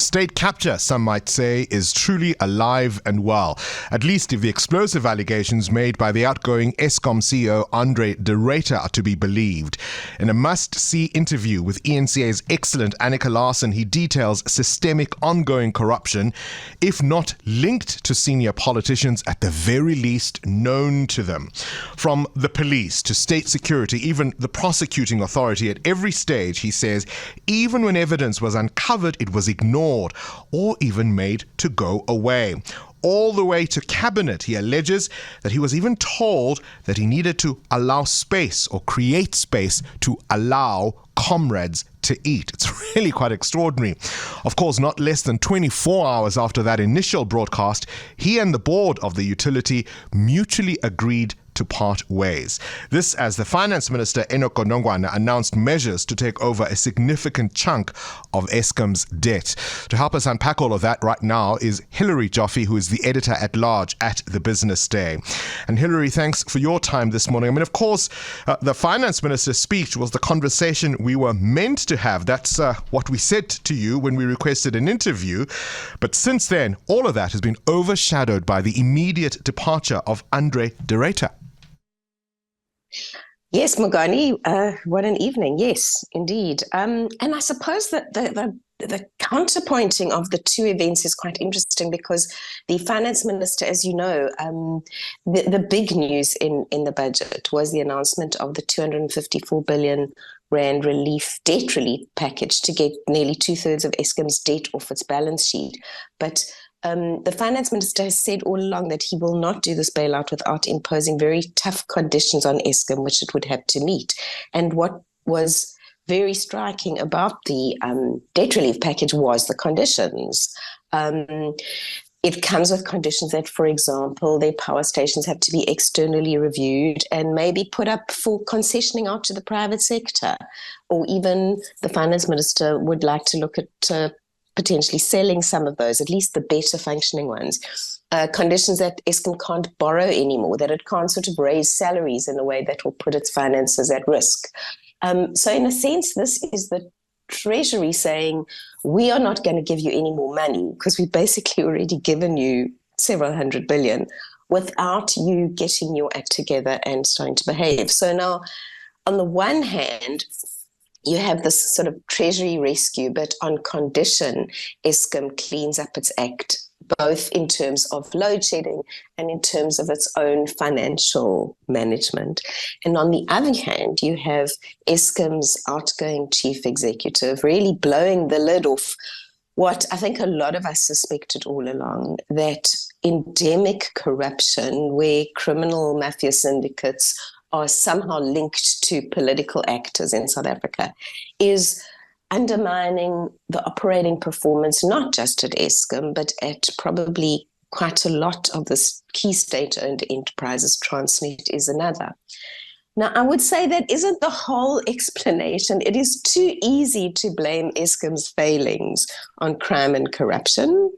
state capture, some might say, is truly alive and well, at least if the explosive allegations made by the outgoing Eskom CEO Andre de Ruyter are to be believed. In a must-see interview with ENCA's excellent Annika Larsen, he details systemic ongoing corruption, if not linked to senior politicians, at the very least known to them. From the police to state security, even the prosecuting authority, at every stage, he says, even when evidence was uncovered, it was ignored or even made to go away. All the way to cabinet, he alleges that he was even told that he needed to allow space or create space to allow comrades to eat. It's really quite extraordinary. Of course, not less than 24 hours after that initial broadcast, he and the board of the utility mutually agreed to part ways. This as the Finance Minister Enoch Godongwana announced measures to take over a significant chunk of Eskom's debt. To help us unpack all of that right now is Hilary Joffe, who is the editor-at-large at The Business Day. And Hilary, thanks for your time this morning. I mean, of course, the Finance Minister's speech was the conversation we were meant to have. That's what we said to you when we requested an interview. But since then, all of that has been overshadowed by the immediate departure of Andre de Ruyter. Yes, Mogani, what an evening. Yes, indeed. And I suppose that the counterpointing of the two events is quite interesting because the finance minister, as you know, the big news in the budget was the announcement of the 254 billion rand debt relief package to get nearly 2/3 of Eskom's debt off its balance sheet. But the finance minister has said all along that he will not do this bailout without imposing very tough conditions on Eskom, which it would have to meet. And what was very striking about the debt relief package was the conditions. It comes with conditions that, for example, their power stations have to be externally reviewed and maybe put up for concessioning out to the private sector. Or even the finance minister would like to look at potentially selling some of those, at least the better functioning ones. Conditions that Eskom can't borrow anymore, that it can't sort of raise salaries in a way that will put its finances at risk. So in a sense, this is the Treasury saying, we are not going to give you any more money because we've basically already given you several hundred billion without you getting your act together and starting to behave. So now, on the one hand, you have this sort of Treasury rescue, but on condition Eskom cleans up its act, both in terms of load shedding and in terms of its own financial management. And on the other hand, you have Eskom's outgoing chief executive really blowing the lid off what I think a lot of us suspected all along, that endemic corruption where criminal mafia syndicates are somehow linked to political actors in South Africa is undermining the operating performance, not just at Eskom, but at probably quite a lot of the key state-owned enterprises. Transnet is another. Now, I would say that isn't the whole explanation. It is too easy to blame Eskom's failings on crime and corruption.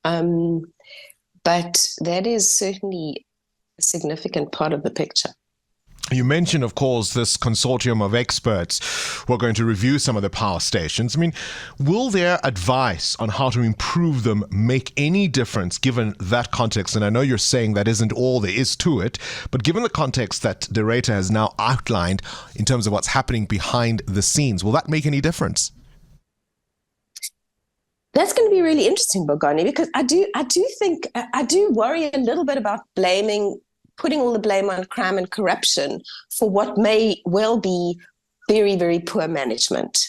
But that is certainly a significant part of the picture. You mentioned, of course, this consortium of experts who are going to review some of the power stations. I mean, will their advice on how to improve them make any difference given that context? And I know you're saying that isn't all there is to it, but given the context that de Ruyter has now outlined in terms of what's happening behind the scenes, will that make any difference? That's going to be really interesting, Bongani, because I do worry a little bit about putting all the blame on crime and corruption for what may well be very, very poor management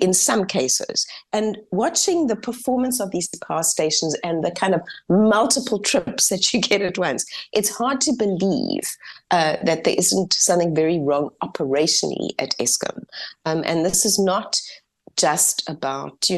in some cases. And watching the performance of these power stations and the kind of multiple trips that you get at once, it's hard to believe that there isn't something very wrong operationally at Eskom. And this is not just about,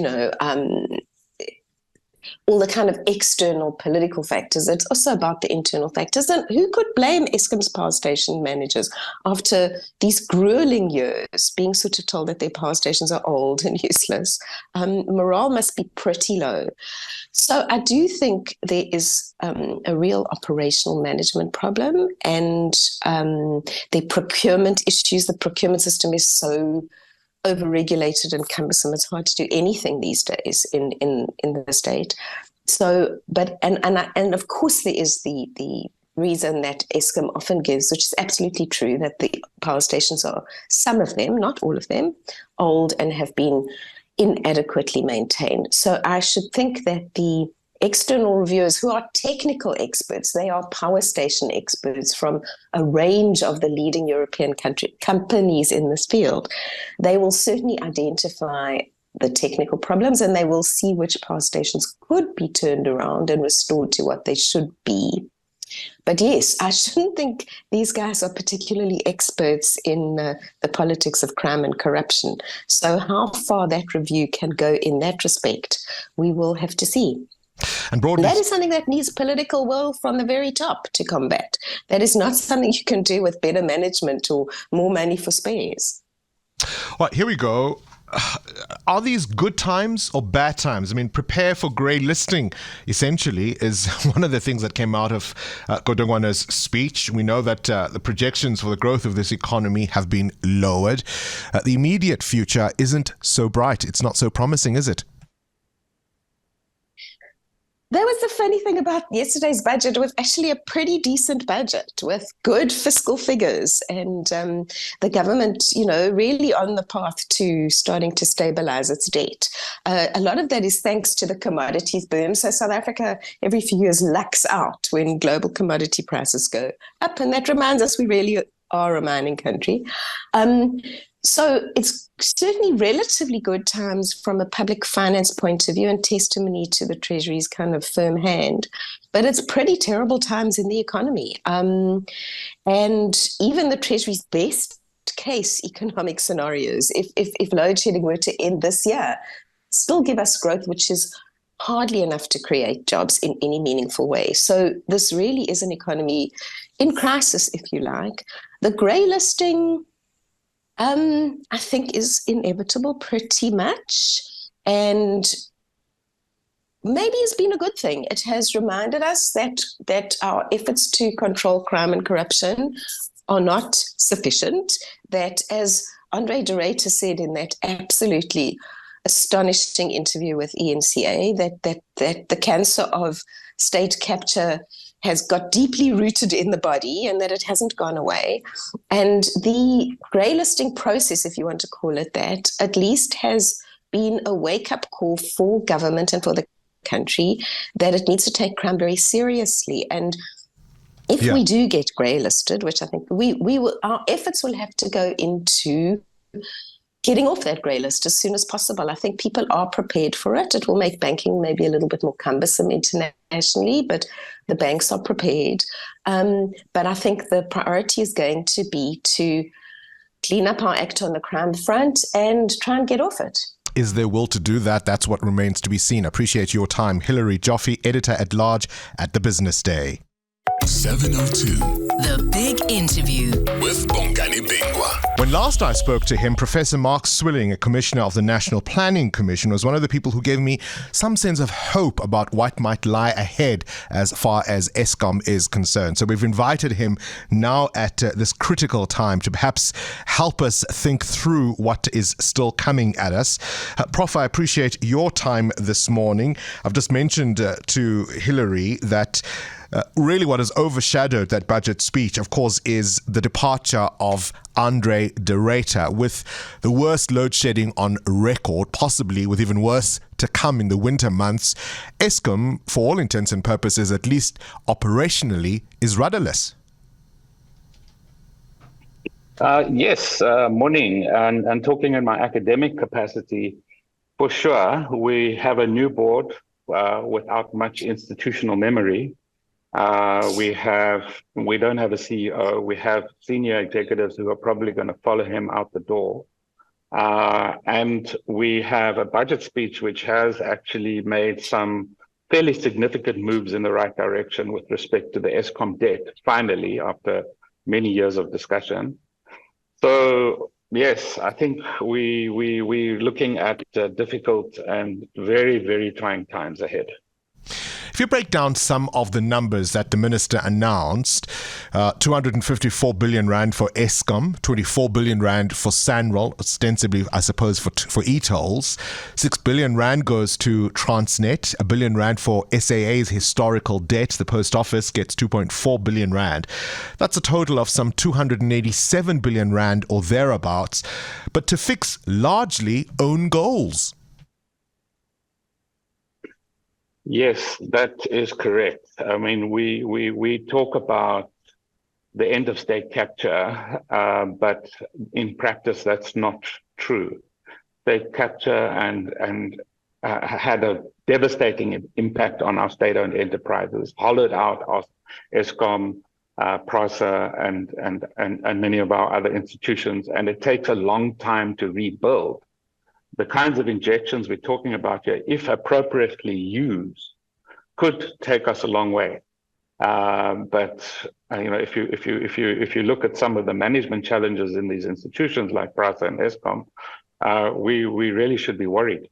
all the kind of external political factors. It's also about the internal factors. And who could blame Eskom's power station managers after these grueling years being sort of told that their power stations are old and useless? Morale must be pretty low. So I do think there is a real operational management problem, and the procurement issues. The procurement system is so overregulated and cumbersome. It's hard to do anything these days in the state. So, but and of course there is the reason that Eskom often gives, which is absolutely true, that the power stations are, some of them, not all of them, old and have been inadequately maintained. So I should think that the external reviewers, who are technical experts, they are power station experts from a range of the leading European companies in this field, they will certainly identify the technical problems, and they will see which power stations could be turned around and restored to what they should be. But yes, I shouldn't think these guys are particularly experts in the politics of crime and corruption. So how far that review can go in that respect, we will have to see. And broadly, that is something that needs political will from the very top to combat. That is not something you can do with better management or more money for spares. Well, here we go. Are these good times or bad times? I mean, prepare for grey listing, essentially, is one of the things that came out of Godongwana's speech. We know that the projections for the growth of this economy have been lowered. The immediate future isn't so bright. It's not so promising, is it? That was the funny thing about yesterday's budget. It was actually a pretty decent budget with good fiscal figures, and the government, really on the path to starting to stabilize its debt. A lot of that is thanks to the commodities boom. So South Africa every few years lucks out when global commodity prices go up, and that reminds us we really are a mining country. So it's certainly relatively good times from a public finance point of view and testimony to the Treasury's kind of firm hand. But it's pretty terrible times in the economy. And even the Treasury's best case economic scenarios, if load shedding were to end this year, still give us growth, which is hardly enough to create jobs in any meaningful way. So this really is an economy in crisis, if you like. The grey listing, I think, is inevitable pretty much, and maybe it's been a good thing. It has reminded us that our efforts to control crime and corruption are not sufficient, that, as Andre de Ruyter said in that absolutely astonishing interview with ENCA, that the cancer of state capture has got deeply rooted in the body and that it hasn't gone away. And the grey listing process, if you want to call it that, at least has been a wake-up call for government and for the country that it needs to take crime very seriously. And if we do get grey listed, which I think we will, our efforts will have to go into getting off that grey list as soon as possible. I think people are prepared for it. It will make banking maybe a little bit more cumbersome internationally, but the banks are prepared. But I think the priority is going to be to clean up our act on the crime front and try and get off it. Is there will to do that? That's what remains to be seen. I appreciate your time. Hilary Joffe, Editor-at-Large at The Business Day. 702. The Big Interview With Bongani Bingwa. When last I spoke to him, Professor Mark Swilling, a commissioner of the National Planning Commission, was one of the people who gave me some sense of hope about what might lie ahead as far as Eskom is concerned. So we've invited him now at this critical time to perhaps help us think through what is still coming at us. Prof, I appreciate your time this morning. I've just mentioned to Hilary that really what has overshadowed that budget speech, of course, is the departure of Andre de Ruyter, with the worst load shedding on record, possibly with even worse to come in the winter months. Eskom, for all intents and purposes, at least operationally, is rudderless. Yes, morning. And talking in my academic capacity, for sure, we have a new board without much institutional memory. We don't have a CEO. We have senior executives who are probably going to follow him out the door. And we have a budget speech which has actually made some fairly significant moves in the right direction with respect to the Eskom debt, finally, after many years of discussion. So, yes, I think we're looking at difficult and very, very trying times ahead. If If you break down some of the numbers that the minister announced, 254 billion rand for Eskom, 24 billion rand for Sanral, ostensibly, I suppose, for e-tolls. 6 billion rand goes to Transnet, 1 billion rand for SAA's historical debt. The post office gets 2.4 billion rand. That's a total of some 287 billion rand or thereabouts, but to fix largely own goals. Yes, that is correct. I mean, we talk about the end of state capture, but in practice, that's not true. State capture and had a devastating impact on our state-owned enterprises, hollowed out our Eskom, PRASA, and many of our other institutions, and it takes a long time to rebuild. The kinds of injections we're talking about here, if appropriately used, could take us a long way. But if you look at some of the management challenges in these institutions like PRASA and Eskom, we really should be worried.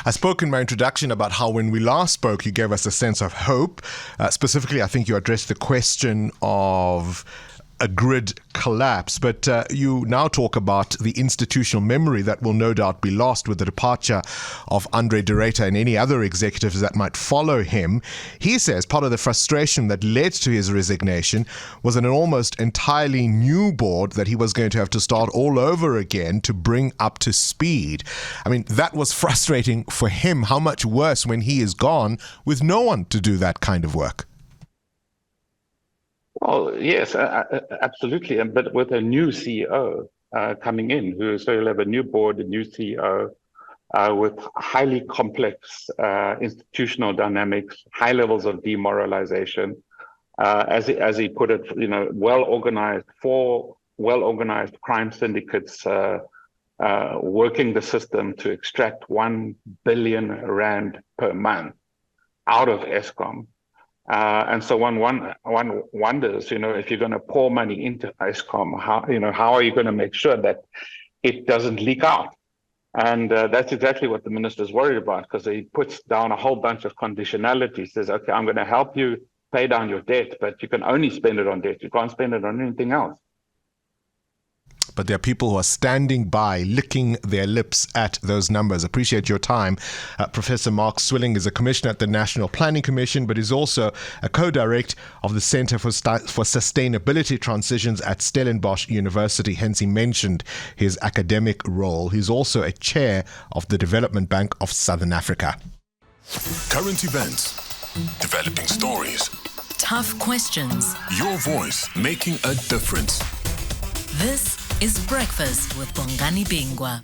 I spoke in my introduction about how when we last spoke, you gave us a sense of hope. Specifically, I think you addressed the question of a grid collapse, but you now talk about the institutional memory that will no doubt be lost with the departure of Andre de Ruyter and any other executives that might follow him. He says part of the frustration that led to his resignation was an almost entirely new board that he was going to have to start all over again to bring up to speed. I mean, that was frustrating for him. How much worse when he is gone with no one to do that kind of work? Well, yes, absolutely. But with a new CEO coming in, so you'll have a new board, a new CEO with highly complex institutional dynamics, high levels of demoralization. As he put it, four well-organized crime syndicates working the system to extract 1 billion rand per month out of Eskom. And so one wonders, if you're going to pour money into Eskom, how are you going to make sure that it doesn't leak out? And that's exactly what the minister's worried about, because he puts down a whole bunch of conditionality. Says, okay, I'm going to help you pay down your debt, but you can only spend it on debt. You can't spend it on anything else. But there are people who are standing by, licking their lips at those numbers. Appreciate your time. Professor Mark Swilling is a commissioner at the National Planning Commission, but is also a co-director of the Center for Sustainability Transitions at Stellenbosch University. Hence, he mentioned his academic role. He's also a chair of the Development Bank of Southern Africa. Current events, developing stories, Tough questions. your voice making a difference. This is Breakfast with Bongani Bingwa.